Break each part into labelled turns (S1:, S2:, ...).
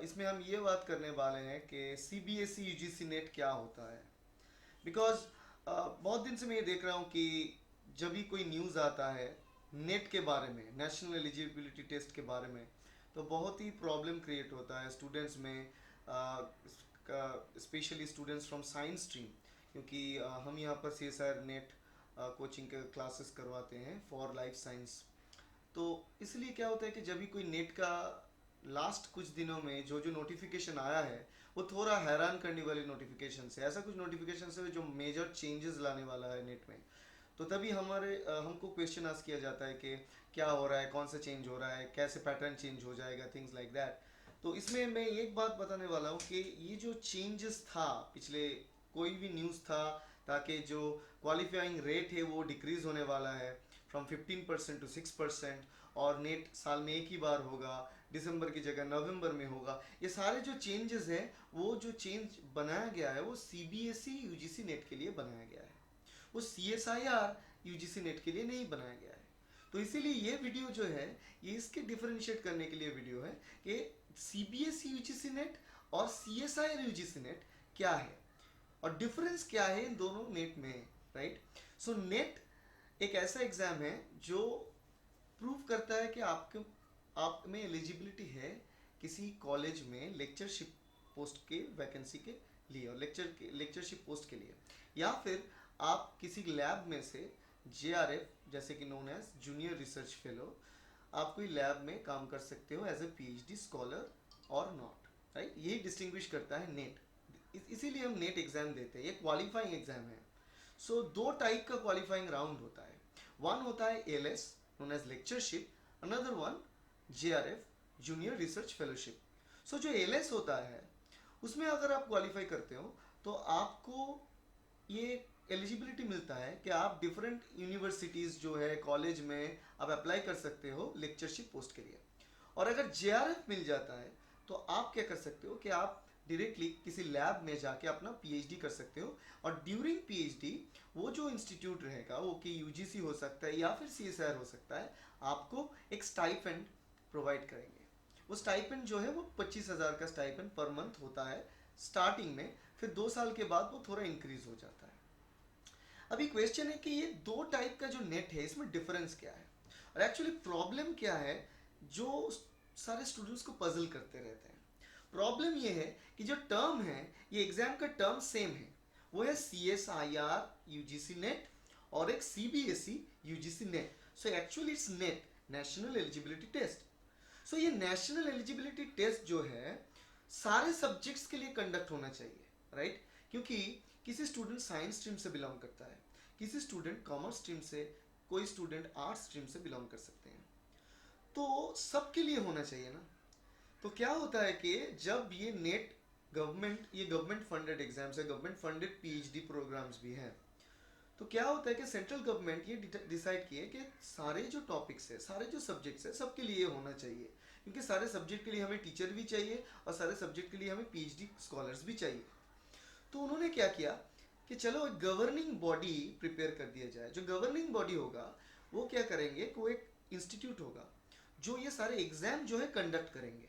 S1: इसमें हम ये बात करने वाले हैं कि सीबीएसई यूजीसी नेट क्या होता है। बिकॉज बहुत दिन से मैं ये देख रहा हूँ कि जब भी कोई न्यूज़ आता है नेट के बारे में, नेशनल एलिजिबिलिटी टेस्ट के बारे में, तो बहुत ही प्रॉब्लम क्रिएट होता है स्टूडेंट्स में, specially students from science stream. क्योंकि हम यहाँ पर CSIR नेट कोचिंग के क्लासेस करवाते हैं फॉर लाइफ साइंस। तो इसलिए क्या होता है कि जब भी कोई नेट का लास्ट कुछ दिनों में जो जो नोटिफिकेशन आया है वो थोड़ा हैरान करने वाली नोटिफिकेशन है। ऐसा कुछ नोटिफिकेशन है जो मेजर चेंजेस लाने वाला है नेट में। तो तभी हमको क्वेश्चन आस्क किया जाता है कि क्या हो रहा है, कौन सा चेंज हो रहा है, कैसे पैटर्न चेंज हो जाएगा, थिंग्स लाइक दैट। तो इसमें मैं एक बात बताने वाला हूँ कि ये जो चेंजेस था पिछले, कोई भी न्यूज़ था, ताकि जो क्वालिफाइंग रेट है वो डिक्रीज होने वाला है फ्रॉम 15% टू 6%। और नेट साल में एक ही बार होगा, दिसंबर की जगह नवंबर में होगा। ये सारे जो चेंजेस हैं, वो जो चेंज बनाया गया है वो सीबीएसई यूजीसी नेट के लिए बनाया गया है, वो CSIR यूजीसी नेट के लिए नहीं बनाया गया है। तो इसीलिए ये वीडियो जो है ये इसके डिफरेंशिएट करने के लिए वीडियो है कि सीबीएसई यूजीसी नेट और CSIR यूजीसी नेट क्या है और डिफरेंस क्या है इन दोनों नेट में, राइट। सो नेट एक ऐसा एग्जाम है जो प्रूव करता है कि आपके आप में एलिजिबिलिटी है किसी कॉलेज में लेक्चरशिप पोस्ट के वैकेंसी के लिए और लेक्चरशिप पोस्ट के लिए, या फिर आप किसी लैब में से JRF जैसे कि known as junior research fellow, आप कोई लैब में काम कर सकते हो एज ए PhD स्कॉलर और नॉट, राइट। यही डिस्टिंग्विश करता है नेट। इसीलिए हम नेट एग्जाम देते हैं, ये क्वालिफाइंग एग्जाम है। सो दो टाइप का क्वालिफाइंग राउंड होता है। वन होता है ALS known as lectureship, another one JRF junior research fellowship. सो जो ALS होता है उसमें अगर आप क्वालिफाई करते हो तो आपको ये एलिजिबिलिटी मिलता है कि आप डिफरेंट यूनिवर्सिटीज़ जो है कॉलेज में आप अप्लाई कर सकते हो लेक्चरशिप पोस्ट के लिए। और अगर JRF मिल जाता है तो आप क्या कर सकते हो कि आप डायरेक्टली किसी लैब में जाके अपना PhD कर सकते हो। और ड्यूरिंग PhD वो जो इंस्टीट्यूट रहेगा वो कि यूजीसी हो सकता है या फिर CSIR हो सकता है, आपको एक स्टाइपेंड प्रोवाइड करेंगे। वो स्टाइपेंड जो है वो 25,000 का स्टाइपेंड पर मंथ होता है स्टार्टिंग में, फिर 2 साल के बाद वो थोड़ा इंक्रीज हो जाता है। अभी क्वेश्चन है कि ये दो टाइप का जो नेट है इसमें डिफरेंस क्या है और एक्चुअली प्रॉब्लम क्या है जो सारे स्टूडेंट्स को पजल करते रहते हैं। प्रॉब्लम ये है कि जो टर्म है ये एग्जाम का टर्म सेम है, वो है CSIR यूजीसी नेट और एक CBSE UGC NET. So actually it's NET, national eligibility test. So ये नेशनल एलिजिबिलिटी टेस्ट जो है सारे सब्जेक्ट्स के लिए कंडक्ट होना चाहिए, राइट। क्योंकि किसी स्टूडेंट साइंस स्ट्रीम से बिलोंग करता है, किसी स्टूडेंट कॉमर्स स्ट्रीम से, कोई स्टूडेंट आर्ट्स स्ट्रीम से बिलोंग कर सकते हैं, तो सबके लिए होना चाहिए ना। तो क्या होता है कि जब ये नेट गवर्नमेंट फंडेड एग्जाम्स है, गवर्नमेंट फंडेड PhD प्रोग्राम्स भी हैं, तो क्या होता है कि सेंट्रल गवर्नमेंट ये डिसाइड किए कि सारे जो टॉपिक्स है, सारे जो सब्जेक्ट्स है, सबके लिए होना चाहिए। क्योंकि सारे सब्जेक्ट के लिए हमें टीचर भी चाहिए और सारे सब्जेक्ट के लिए हमें PhD स्कॉलर्स भी चाहिए। तो उन्होंने क्या किया कि चलो एक गवर्निंग बॉडी प्रिपेयर कर दिया जाए। जो गवर्निंग बॉडी होगा वो क्या करेंगे कि वो एक इंस्टीट्यूट होगा जो ये सारे एग्जाम जो है कंडक्ट करेंगे।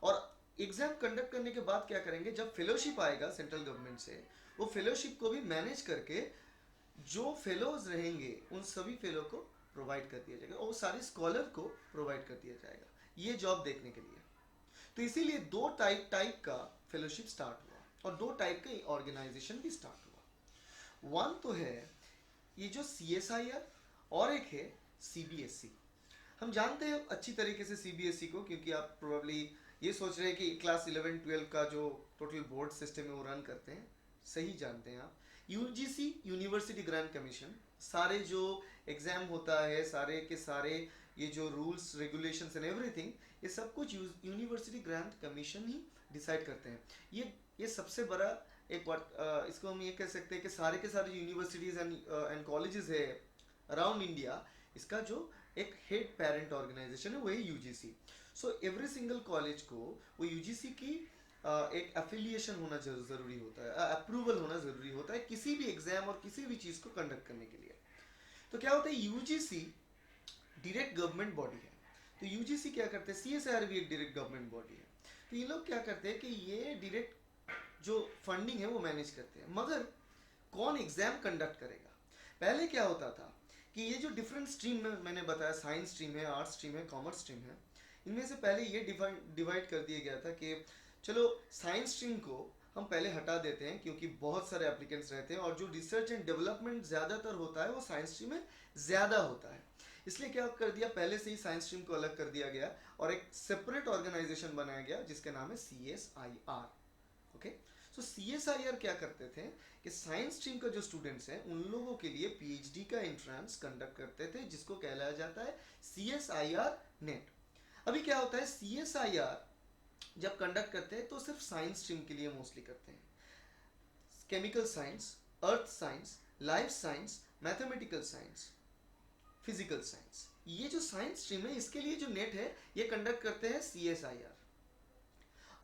S1: और एग्जाम कंडक्ट करने के बाद क्या करेंगे, जब फेलोशिप आएगा सेंट्रल गवर्नमेंट से, वो फेलोशिप को भी मैनेज करके जो फेलोज रहेंगे उन सभी फेलो को प्रोवाइड कर दिया जाएगा और वो सारे स्कॉलर को प्रोवाइड कर दिया जाएगा ये जॉब देखने के लिए। तो इसीलिए दो टाइप का फेलोशिप स्टार्ट हुआ और दो टाइप का ऑर्गेनाइजेशन भी स्टार्ट हुआ। वन तो है ये जो CSIR और एक है CBSE। हम जानते हैं अच्छी तरीके से CBSE को, क्योंकि आप प्रोबेबली ये सोच रहे हैं कि क्लास 11-12 का जो टोटल बोर्ड सिस्टम है वो रन करते हैं, सही जानते हैं आप। UGC यूनिवर्सिटी ग्रांट कमीशन सारे जो एग्जाम होता है, सारे के सारे ये जो रूल्स रेगुलेशंस एंड एवरीथिंग, ये सब कुछ यूनिवर्सिटी ग्रांट कमीशन ही डिसाइड करते हैं। ये सबसे बड़ा एक इसको हम ये कह सकते हैं कि सारे के सारे यूनिवर्सिटीज एंड कॉलेजेस है अराउंड इंडिया, इसका जो एक हेड पेरेंट ऑर्गेनाइजेशन है वही UGC। So every single college को वो UGC की एक एफिलिएशन होना जरूरी होता है, अप्रूवल होना जरूरी होता है किसी भी एग्जाम और किसी भी चीज को कंडक्ट करने के लिए। तो क्या होता है, UGC डायरेक्ट गवर्नमेंट बॉडी है, तो UGC क्या करते हैं, CSIR भी एक डायरेक्ट गवर्नमेंट बॉडी है। तो ये लोग क्या करते हैं कि ये डायरेक्ट जो फंडिंग है वो मैनेज करते हैं, मगर कौन एग्जाम कंडक्ट करेगा? पहले क्या होता था कि ये जो डिफरेंट स्ट्रीम में मैंने बताया, साइंस स्ट्रीम है, आर्ट्स स्ट्रीम है, कॉमर्स स्ट्रीम है, इनमें से पहले ये डिवाइड कर दिया गया था कि चलो साइंस स्ट्रीम को हम पहले हटा देते हैं क्योंकि बहुत सारे एप्लीकेंट्स रहते हैं और जो रिसर्च एंड डेवलपमेंट ज़्यादातर होता है वो साइंस स्ट्रीम में ज़्यादा होता है। इसलिए क्या कर दिया, पहले से ही साइंस स्ट्रीम को अलग कर दिया गया और एक सेपरेट ऑर्गेनाइजेशन बनाया गया जिसका नाम है CSIR। ओके, सो CSIR क्या करते थे कि साइंस स्ट्रीम का जो स्टूडेंट्स हैं उन लोगों के लिए PhD का एंट्रेंस कंडक्ट करते थे जिसको कहलाया जाता है CSIR नेट। अभी क्या होता है, CSIR जब कंडक्ट करते हैं तो सिर्फ साइंस स्ट्रीम के लिए मोस्टली करते हैं। Chemical science, earth science, life science, mathematical science, physical science, ये जो साइंस स्ट्रीम है इसके लिए जो नेट है ये कंडक्ट करते हैं CSIR।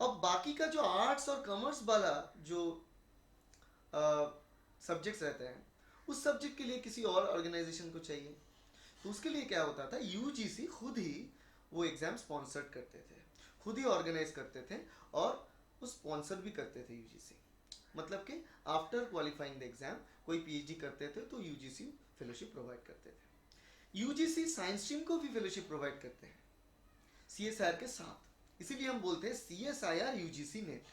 S1: अब बाकी का जो आर्ट्स और कॉमर्स वाला जो सब्जेक्ट्स रहते हैं उस सब्जेक्ट के लिए किसी और ऑर्गेनाइजेशन को चाहिए, तो उसके लिए क्या होता था, UGC खुद ही वो एग्जाम स्पॉन्सर्ड करते थे, खुद ही ऑर्गेनाइज करते थे और वो स्पॉन्सर भी करते थे UGC। मतलब कि आफ्टर क्वालिफाइंग द एग्जाम कोई PhD करते थे तो UGC फेलोशिप प्रोवाइड करते थे। UGC साइंस स्ट्रीम को भी फेलोशिप प्रोवाइड करते हैं CSIR के साथ, इसीलिए हम बोलते हैं CSIR UGC नेट,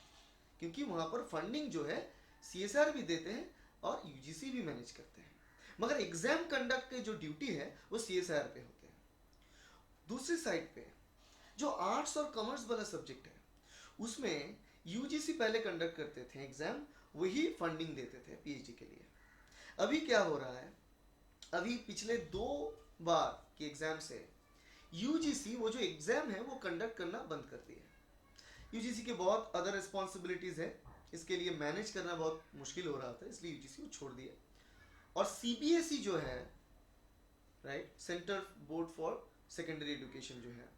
S1: क्योंकि वहां पर फंडिंग जो है CSIR भी देते हैं और UGC भी मैनेज करते हैं, मगर एग्जाम कंडक्ट के जो ड्यूटी है वो CSIR पे होते हैं। दूसरी साइड पे जो आर्ट्स और कॉमर्स वाला सब्जेक्ट है उसमें UGC पहले कंडक्ट करते थे एग्जाम, वही फंडिंग देते थे PhD के लिए। अभी क्या हो रहा है, अभी पिछले 2 बार के एग्जाम से UGC वो जो एग्जाम है वो कंडक्ट करना बंद कर दिया है। UGC के बहुत अदर रिस्पॉन्सिबिलिटीज है, इसके लिए मैनेज करना बहुत मुश्किल हो रहा था, इसलिए UGC को छोड़ दिया। और CBSE जो है, right, centre board for secondary education जो है,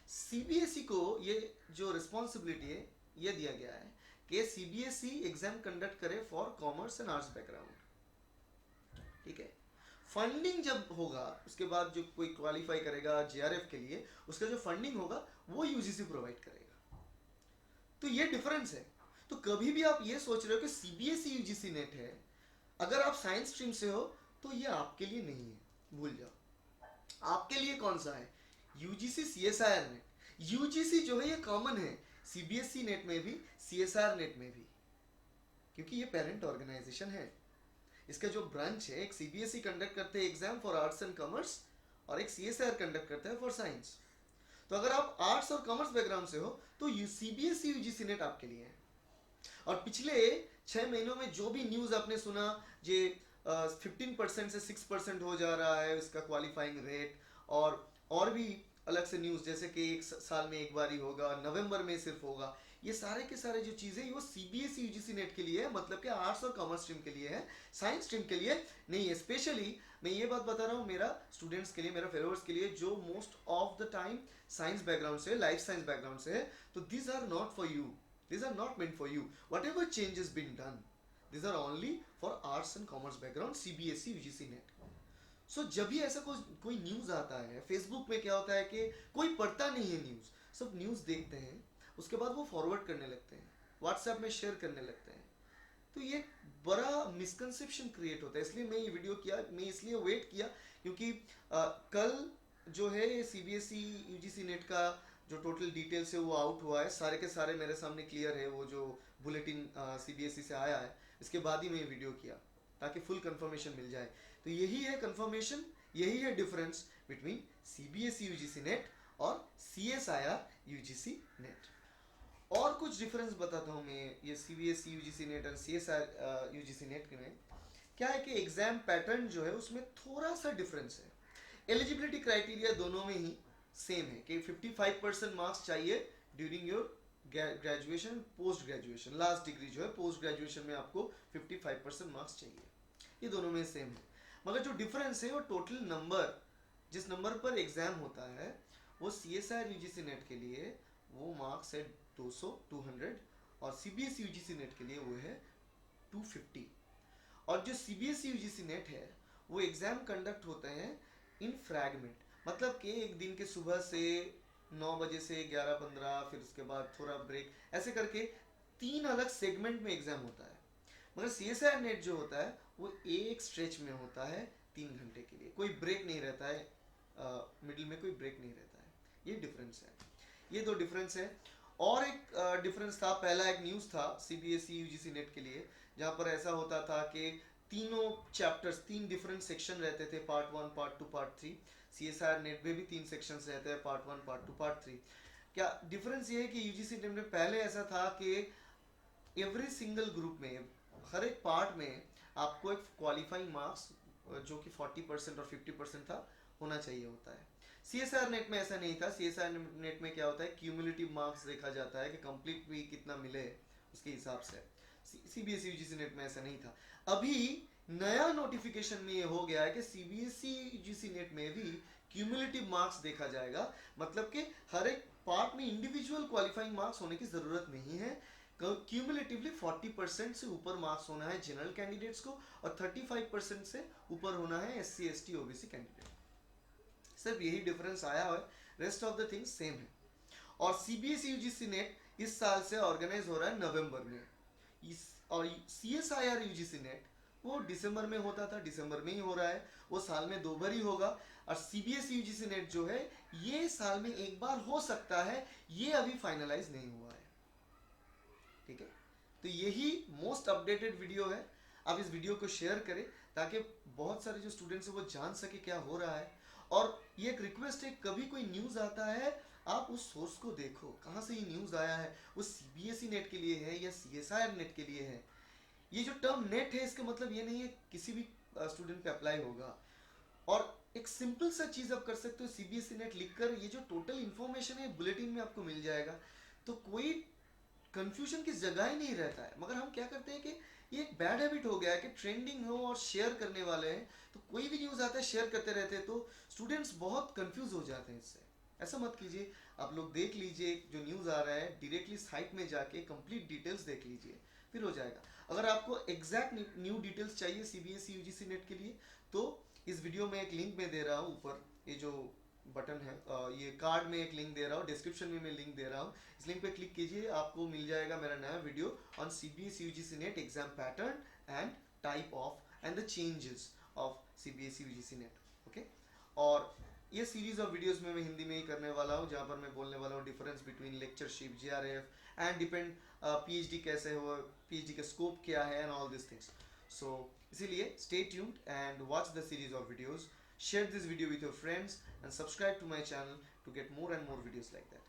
S1: CBSE को ये जो रिस्पॉन्सिबिलिटी है ये दिया गया है कि CBSE एग्जाम कंडक्ट करे for commerce and arts background. ठीक है, फंडिंग जब होगा उसके बाद जो कोई क्वालिफाई करेगा JRF के लिए, उसका जो फंडिंग होगा वो UGC प्रोवाइड करेगा। तो ये डिफरेंस है। तो कभी भी आप ये सोच रहे हो कि CBSE UGC नेट है, अगर आप साइंस स्ट्रीम से हो तो ये आपके लिए नहीं है, भूल जाओ। आपके लिए कौन सा है, UGC CSIR नेट। UGC जो है ये कॉमन है CBSE नेट में भी, CSIR नेट में भी, क्योंकि ये पेरेंट ऑर्गेनाइजेशन है। इसका जो ब्रांच है, एक CBSE कंडक्ट करते हैं exam for arts and commerce और एक CSIR कंडक्ट करता है फॉर साइंस। तो अगर आप आर्ट्स और कॉमर्स बैकग्राउंड से हो तो CBSE UGC नेट आपके लिए है। और पिछले 6 महीनों में जो भी न्यूज आपने सुना, जे 15% से 6% हो जा रहा है इसका क्वालिफाइंग रेट, और भी अलग से न्यूज जैसे कि एक साल में एक बार ही होगा, नवंबर में सिर्फ होगा, ये सारे के सारे जो चीजें वो CBSE UGC नेट के लिए है, मतलब कि आर्ट्स और कॉमर्स स्ट्रीम के लिए है, साइंस स्ट्रीम के लिए नहीं है। स्पेशली मैं ये बात बता रहा हूँ मेरा स्टूडेंट्स के लिए, मेरा फेलोअर्स के लिए जो most of the time science background से, लाइफ साइंस बैकग्राउंड से है, तो this are not for you, these are not meant for you. Whatever change has been done, these are only for arts and commerce background CBSE UGC net. So जब भी ऐसा कोई news आता है, Facebook में क्या होता है कि कोई पढ़ता नहीं है न्यूज, सब न्यूज देखते हैं उसके बाद वो फॉरवर्ड करने लगते हैं, व्हाट्सएप में शेयर करने लगते हैं, तो ये बड़ा मिसकंसेप्शन क्रिएट होता है। इसलिए मैं ये वीडियो किया, मैं इसलिए वेट किया क्योंकि कल जो है ये CBSE UGC नेट का जो टोटल डिटेल्स है वो आउट हुआ है, सारे के सारे मेरे सामने क्लियर है, वो जो बुलेटिन CBSE से आया है, इसके बाद ही मैं ये वीडियो किया ताकि फुल कंफर्मेशन मिल जाए। तो यही है कंफर्मेशन, यही है difference between CBSE UGC net और CSIR UGC नेट। और कुछ डिफरेंस बताता हूँ मैं ये CBSE UGC नेट और CSIR UGC नेट में। क्या है कि एग्जाम पैटर्न जो है उसमें थोड़ा सा डिफरेंस है। एलिजिबिलिटी क्राइटेरिया दोनों में ही सेम है कि 55% मार्क्स चाहिए during your graduation, post graduation, last degree जो है पोस्ट ग्रेजुएशन में आपको 55% मार्क्स चाहिए, ये दोनों में सेम है। मगर जो डिफरेंस है वो टोटल नंबर, जिस नंबर पर एग्जाम होता है वो CSIR UGC नेट के लिए वो मार्क्स है 200 और CBSE UGC नेट के लिए वो है 250। और जो CBSE UGC नेट है वो एग्जाम कंडक्ट होते हैं इन फ्रैगमेंट, मतलब कि एक दिन के सुबह से 9 बजे से 11:15, फिर उसके बाद थोड़ा ब्रेक, ऐसे करके 3 अलग सेगमेंट में एग्जाम होता है। मगर सी एस आई नेट जो होता है वो एक स्ट्रेच में होता है 3 घंटे के लिए, कोई ब्रेक नहीं रहता है, मिडिल में कोई ब्रेक नहीं रहता है। ये डिफरेंस है, ये दो डिफरेंस है। और एक डिफरेंस था, पहला एक न्यूज़ था सीबीएसई यूजीसी नेट के लिए, जहाँ पर ऐसा होता था कि तीनों चैप्टर्स, 3 डिफरेंट सेक्शन रहते थे, part 1, part 2, part 3। C S I NET में भी 3 सेक्शंस रहते हैं, पार्ट 1, पार्ट 2, पार्ट 3। क्या डिफरेंस ये है कि यूजीसी नेट में पहले ऐसा था कि एवरी सिंगल ग्रुप में, हर एक पार्ट में आपको एक क्वालिफाइंग मार्क्स जो कि 40% और 50% था, होना चाहिए होता है। सी एस आर नेट में ऐसा नहीं था। सी एस आर नेट में क्या होता है, क्यूमुलेटिव मार्क्स देखा जाता है कि कंप्लीट भी कितना मिले उसके हिसाब से। सीबीएसई यूजीसी नेट में ऐसा नहीं था। अभी नया नोटिफिकेशन में ये हो गया है कि सीबीएसई यूजीसी नेट में भी क्यूमुलेटिव मार्क्स देखा जाएगा। मतलब कि हर एक पार्ट में इंडिविजुअल क्वालिफाइंग मार्क्स होने की जरूरत नहीं है। क्यूमुलेटिवली 40% से ऊपर मार्क्स होना है जनरल कैंडिडेट्स को, और 35% से ऊपर होना है SC ST OBC कैंडिडेट। सिर्फ यही डिफरेंस आया है, rest of the things same है। और सीबीएसई यूजीसी नेट इस साल से ऑर्गेनाइज हो रहा है नवंबर में। और CSIR यूजीसी नेट वो दिसंबर में होता था, दिसंबर में ही हो रहा है, वो साल में 2 बार ही होगा। और सीबीएसई यूजीसी नेट जो है ये साल में 1 बार हो सकता है, ये अभी फाइनलाइज नहीं हुआ है। ठीक है, तो यही मोस्ट अपडेटेड वीडियो है। आप इस वीडियो को शेयर करें ताकि बहुत सारे जो स्टूडेंट्स हैं वो जान सके क्या हो रहा है। और ये एक रिक्वेस्ट है, कभी कोई न्यूज़ आता है आप उस सोर्स को देखो, कहाँ से ये न्यूज़ आया है, वो सीबीएसई नेट के लिए है या सीएसआईआर नेट के लिए है। ये जो टर्म नेट है इसका मतलब ये नहीं है किसी भी स्टूडेंट पे अप्लाई होगा। और एक सिंपल सा चीज आप कर सकते हो, सीबीएसई नेट लिखकर ये जो टोटल इन्फॉर्मेशन है बुलेटिन में आपको मिल जाएगा, तो कोई कंफ्यूजन की जगह ही नहीं रहता है। मगर हम क्या करते हैं कि ये एक बैड हैबिट हो गया है कि ट्रेंडिंग हो और शेयर करने वाले हैं, तो कोई भी न्यूज़ आता है शेयर करते रहते हैं, तो स्टूडेंट्स बहुत कंफ्यूज हो जाते हैं इससे। ऐसा मत कीजिए, आप लोग देख लीजिए जो न्यूज़ आ रहा है, डायरेक्टली साइट में जाके कंप्लीट डिटेल्स देख लीजिए, फिर हो जाएगा। अगर आपको एग्जैक्ट न्यू डिटेल्स चाहिए सीबीएसई यूजीसी नेट के लिए, तो इस वीडियो में एक लिंक में दे रहा हूँ ऊपर, ये जो बटन है, ये कार्ड में एक लिंक दे रहा हूँ, डिस्क्रिप्शन में मैं लिंक दे रहा हूँ, इस लिंक पे क्लिक कीजिए, आपको मिल जाएगा मेरा नया video on CBSE UGC net exam pattern and type of and the changes of CBSE UGC net. Okay, और ये सीरीज ऑफ वीडियोस में मैं हिंदी में ही करने वाला हूँ, जहाँ पर मैं बोलने वाला हूँ difference between lectureship, JRF and depend PhD कैसे हो, PhD का स्कोप क्या है एंड ऑल दिस थिंग्स। सो इसीलिए stay tuned and watch the series of videos, share this video with your friends and subscribe to my channel to get more and more videos like that.